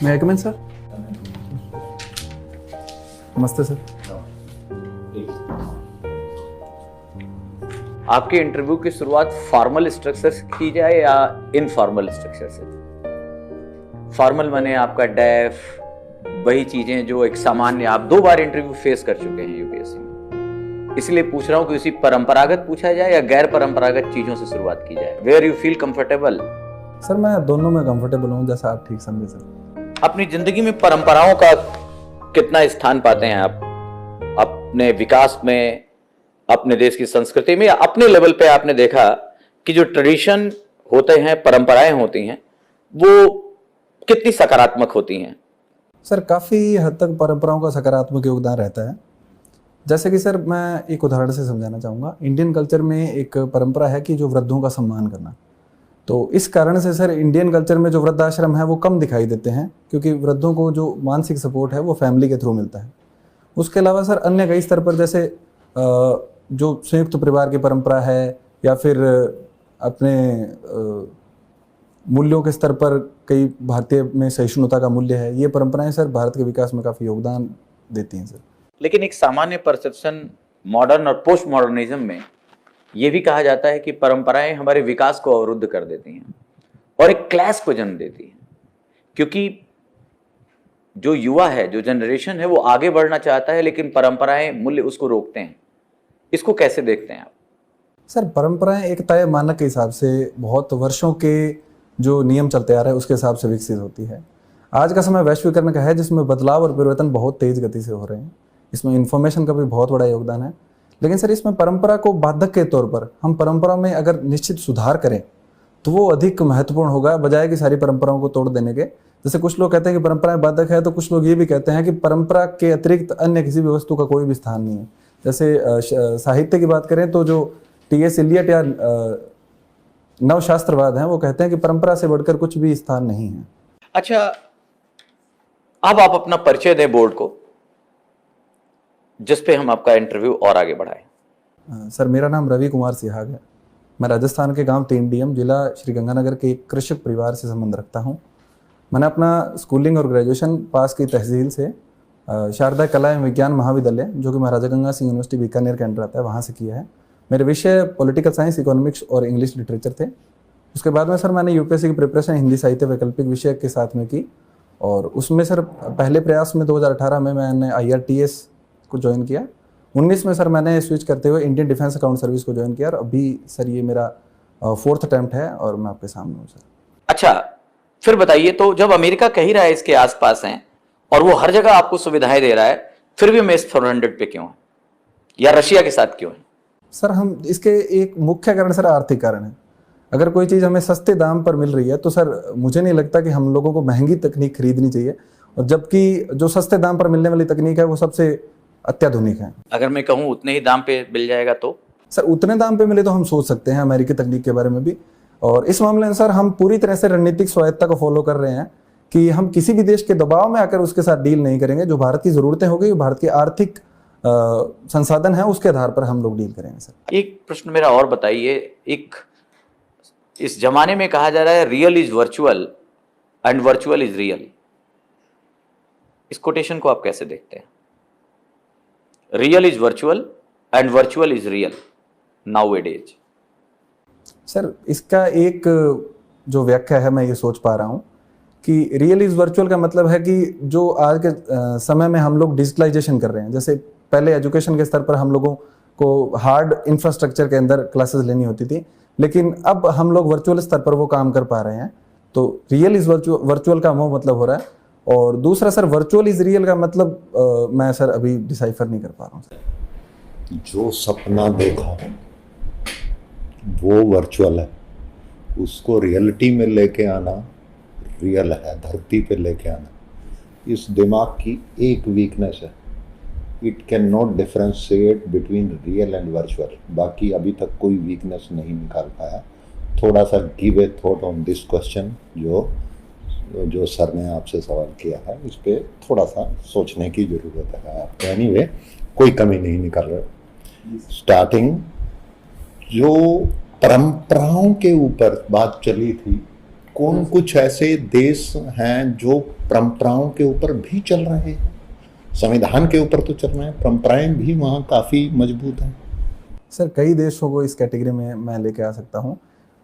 मैं Ekman sir. नमस्ते sir. आपके इंटरव्यू की शुरुआत फॉर्मल स्ट्रक्चर से की जाए या इनफॉर्मल स्ट्रक्चर से? फॉर्मल माने आपका डेफ, वही चीजें जो एक सामान्य, आप 2 बार इंटरव्यू फेस कर चुके हैं यूपीएससी में, इसलिए पूछ रहा हूं कि उसी परंपरागत पूछा जाए या गैर परंपरागत चीजों से शुरुआत की जाए? Where you feel comfortable? Sir मैं दोनों में कंफर्टेबल हूँ, जैसा आप ठीक समझे सर। अपनी जिंदगी में परंपराओं का कितना स्थान पाते हैं आप अपने विकास में, अपने देश की संस्कृति में, या अपने लेवल पे आपने देखा कि जो ट्रेडिशन होते हैं, परंपराएं होती हैं, वो कितनी सकारात्मक होती हैं? सर काफ़ी हद तक परंपराओं का सकारात्मक योगदान रहता है। जैसे कि सर मैं एक उदाहरण से समझाना चाहूँगा। इंडियन कल्चर में एक परंपरा है कि जो वृद्धों का सम्मान करना, तो इस कारण से सर इंडियन कल्चर में जो वृद्धाश्रम है वो कम दिखाई देते हैं, क्योंकि वृद्धों को जो मानसिक सपोर्ट है वो फैमिली के थ्रू मिलता है। उसके अलावा सर अन्य कई स्तर पर, जैसे जो संयुक्त परिवार की परंपरा है, या फिर अपने मूल्यों के स्तर पर कई भारतीय में सहिष्णुता का मूल्य है, ये परंपराएं सर भारत के विकास में काफ़ी योगदान देती हैं सर। लेकिन एक सामान्य परसेप्शन मॉडर्न और पोस्ट मॉडर्निज्म में यह भी कहा जाता है कि परंपराएं हमारे विकास को अवरुद्ध कर देती हैं और एक क्लैश को जन्म देती हैं, क्योंकि जो युवा है, जो जनरेशन है, वो आगे बढ़ना चाहता है, लेकिन परंपराएं, मूल्य उसको रोकते हैं। इसको कैसे देखते हैं आप? सर परंपराएं एक तय मानक के हिसाब से, बहुत वर्षों के जो नियम चलते आ रहे हैं उसके हिसाब से विकसित होती है। आज का समय वैश्वीकरण का है, जिसमें बदलाव और परिवर्तन बहुत तेज गति से हो रहे हैं। इसमें इंफॉर्मेशन का भी बहुत बड़ा योगदान है। लेकिन सर इसमें परंपरा को बाधक के तौर पर, हम परंपरा में अगर निश्चित सुधार करें तो वो अधिक महत्वपूर्ण होगा, बजाय कि सारी परंपराओं को तोड़ देने के। जैसे कुछ लोग कहते हैं कि परंपराएं बाधक है, तो कुछ लोग ये भी कहते हैं कि परंपरा के अतिरिक्त अन्य किसी भी वस्तु का कोई भी स्थान नहीं है। जैसे साहित्य की बात करें तो जो टी.एस. इलियट या नवशास्त्रवाद हैं, वो कहते हैं कि परंपरा से बढ़कर कुछ भी स्थान नहीं है। अच्छा, अब आप अपना परिचय दें बोर्ड को, जिस पे हम आपका इंटरव्यू और आगे बढ़ाएं। सर मेरा नाम रवि कुमार सिहाग है। मैं राजस्थान के गांव तीनडीएम, जिला श्रीगंगानगर के एक कृषक परिवार से संबंध रखता हूं। मैंने अपना स्कूलिंग और ग्रेजुएशन पास की तहसील से शारदा कला एवं विज्ञान महाविद्यालय, जो कि महाराजा गंगा सिंह यूनिवर्सिटी बीकानेर के अंडर आता है, वहाँ से किया है। मेरे विषय पॉलिटिकल साइंस, इकोनॉमिक्स और इंग्लिश लिटरेचर थे। उसके बाद में सर मैंने यूपीएससी की प्रिपरेशन हिंदी साहित्य वैकल्पिक विषय के साथ में की, और उसमें सर पहले प्रयास में 2018 में मैंने IRTS को ज्वाइन किया। 19 में सर मैंने स्विच करते हुए इंडियन डिफेंस अकाउंट सर्विस को ज्वाइन किया, और अभी सर ये मेरा 4th अटेम्प्ट है और मैं आपके सामने हूँ सर। अच्छा, फिर बताइए, तो जब अमेरिका कह ही रहा है इसके आसपास हैं और वो हर जगह आपको सुविधाएं दे रहा है, फिर भी हम S-400 पे क्यों हैं, या रशिया के साथ क्यों हैं? सर हम इसके एक मुख्य कारण सर आर्थिक कारण है। अगर कोई चीज़ हमें सस्ते दाम पर मिल रही है तो सर मुझे नहीं लगता कि हम लोगों को महंगी तकनीक खरीदनी चाहिए, और जबकि जो सस्ते दाम पर मिलने वाली तकनीक है वो सबसे अत्याधुनिक है। अगर मैं कहूँ उतने ही दाम पे मिल जाएगा तो? सर उतने दाम पे मिले तो हम सोच सकते हैं अमेरिकी तकनीक के बारे में भी। और इस मामले में सर हम पूरी तरह से रणनीतिक स्वायत्ता को फॉलो कर रहे हैं कि हम किसी भी देश के दबाव में आकर उसके साथ डील नहीं करेंगे। जो भारत की ज़रूरतें होगी, भारत की आर्थिक संसाधन है, उसके आधार पर हम लोग डील करेंगे सर। एक प्रश्न मेरा और बताइए, एक इस जमाने में कहा जा रहा है real is virtual and virtual is real, इस कोटेशन को आप कैसे देखते हैं? Real is virtual and virtual is real nowadays. Sir इसका एक जो व्याख्या है, मैं ये सोच पा रहा हूँ कि रियल इज वर्चुअल का मतलब है कि जो आज के समय में हम लोग डिजिटलाइजेशन कर रहे हैं। जैसे पहले एजुकेशन के स्तर पर हम लोगों को हार्ड इंफ्रास्ट्रक्चर के अंदर क्लासेस लेनी होती थी, लेकिन अब हम लोग वर्चुअल स्तर पर वो काम कर पा रहे हैं। तो रियल इज वर्चुअल का वो मतलब हो रहा है। और दूसरा सर वर्चुअल इज रियल का मतलब मैं सर अभी डिसाइफर नहीं कर पा रहा हूँ सर। जो सपना देखा वो वर्चुअल है, उसको रियलिटी में लेके आना रियल है, धरती पे लेके आना। इस दिमाग की एक वीकनेस है, it can not differentiate between real and virtual. बाकी अभी तक कोई वीकनेस नहीं निकाल पाया। थोड़ा सा give a thought on this question जो सर ने आपसे सवाल किया है, इस पर थोड़ा सा सोचने की ज़रूरत है आपको। एनीवे, कोई कमी नहीं निकाल रहे। स्टार्टिंग जो परंपराओं के ऊपर बात चली थी कौन कुछ ऐसे देश हैं जो परंपराओं के ऊपर भी चल रहे हैं, संविधान के ऊपर तो चल रहे हैं, परंपराएं भी वहाँ काफ़ी मजबूत हैं। सर कई देशों को इस कैटेगरी में मैं लेके आ सकता हूँ।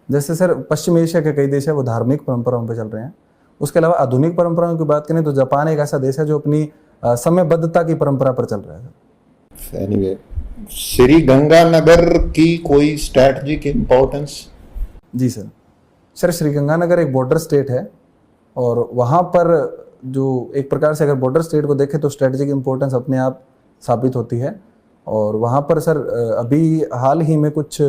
जैसे सर पश्चिम एशिया के कई देश है वो धार्मिक परंपराओं पे चल रहे हैं। उसके अलावा आधुनिक परंपराओं की बात करें तो जापान एक ऐसा देश है जो अपनी समयबद्धता की परंपरा पर चल रहा है सर। एनीवे, श्री गंगानगर की कोई स्ट्रैटेजिक इम्पोर्टेंस? जी सर। सर श्रीगंगानगर एक बॉर्डर स्टेट है और वहाँ पर जो एक प्रकार से अगर बॉर्डर स्टेट को देखें तो स्ट्रेटेजिक इम्पोर्टेंस अपने आप साबित होती है। और वहाँ पर सर अभी हाल ही में कुछ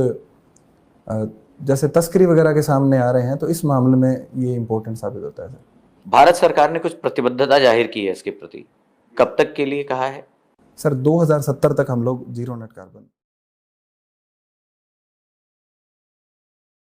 जैसे तस्करी वगैरह के सामने आ रहे हैं तो इस मामले में ये इम्पोर्टेंट साबित होता है सर। भारत सरकार ने कुछ प्रतिबद्धता जाहिर की है इसके प्रति, कब तक के लिए कहा है? सर 2070 तक हम लोग जीरो नेट कार्बन